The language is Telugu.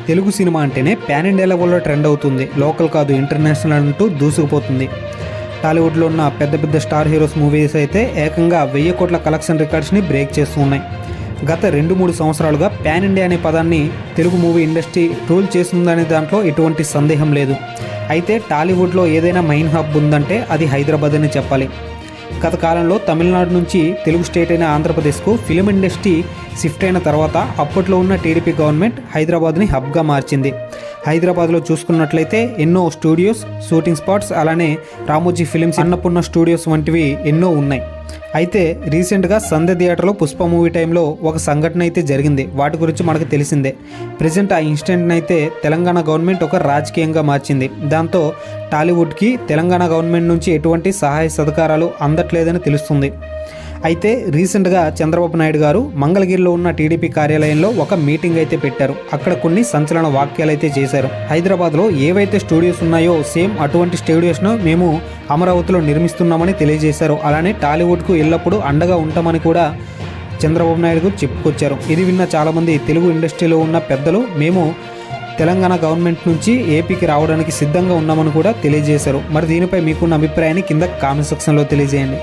తెలుగు సినిమా అంటేనే పాన్ ఇండియా లెవెల్లో ట్రెండ్ అవుతుంది. లోకల్ కాదు ఇంటర్నేషనల్ అంటూ దూసుకుపోతుంది. టాలీవుడ్లో ఉన్న పెద్ద పెద్ద స్టార్ హీరోస్ మూవీస్ అయితే ఏకంగా 1000 కోట్ల కలెక్షన్ రికార్డ్స్ని బ్రేక్ చేస్తూ ఉన్నాయి. గత 2-3 సంవత్సరాలుగా పాన్ ఇండియా అనే పదాన్ని తెలుగు మూవీ ఇండస్ట్రీ రూల్ చేస్తుందనే దాంట్లో ఎటువంటి సందేహం లేదు. అయితే టాలీవుడ్లో ఏదైనా మెయిన్ హబ్ ఉందంటే అది హైదరాబాద్ అని చెప్పాలి. గత కాలంలో తమిళనాడు నుంచి తెలుగు స్టేట్ అయిన ఆంధ్రప్రదేశ్కు ఫిలిం ఇండస్ట్రీ షిఫ్ట్ అయిన తర్వాత అప్పట్లో ఉన్న టీడీపీ గవర్నమెంట్ హైదరాబాద్ని హబ్గా మార్చింది. హైదరాబాద్లో చూసుకున్నట్లయితే ఎన్నో స్టూడియోస్, షూటింగ్ స్పాట్స్, అలానే రామోజీ ఫిలిమ్స్, అన్నపూర్ణ స్టూడియోస్ వంటివి ఎన్నో ఉన్నాయి. అయితే రీసెంట్గా సంధ్య థియేటర్లో పుష్ప మూవీ టైంలో ఒక సంఘటన అయితే జరిగింది. వాటి గురించి మనకు తెలిసిందే. ప్రజెంట్ ఆ ఇన్సిడెంట్ని అయితే తెలంగాణ గవర్నమెంట్ ఒక రాజకీయంగా మార్చింది. దాంతో టాలీవుడ్కి తెలంగాణ గవర్నమెంట్ నుంచి ఎటువంటి సహాయ సహకారాలు అందట్లేదని తెలుస్తుంది. అయితే రీసెంట్గా చంద్రబాబు నాయుడు గారు మంగళగిరిలో ఉన్న టీడీపీ కార్యాలయంలో ఒక మీటింగ్ అయితే పెట్టారు. అక్కడ కొన్ని సంచలన వాక్యాలు అయితే చేశారు. హైదరాబాద్లో ఏవైతే స్టూడియోస్ ఉన్నాయో సేమ్ అటువంటి స్టూడియోస్ను మేము అమరావతిలో నిర్మిస్తున్నామని తెలియజేశారు. అలానే టాలీవుడ్కు ఎల్లప్పుడూ అండగా ఉంటామని కూడా చంద్రబాబు నాయుడు చెప్పుకొచ్చారు. ఇది విన్న చాలామంది తెలుగు ఇండస్ట్రీలో ఉన్న పెద్దలు మేము తెలంగాణ గవర్నమెంట్ నుంచి ఏపీకి రావడానికి సిద్ధంగా ఉన్నామని కూడా తెలియజేశారు. మరి దీనిపై మీకున్న అభిప్రాయాన్ని కింద కామెంట్ సెక్షన్లో తెలియజేయండి.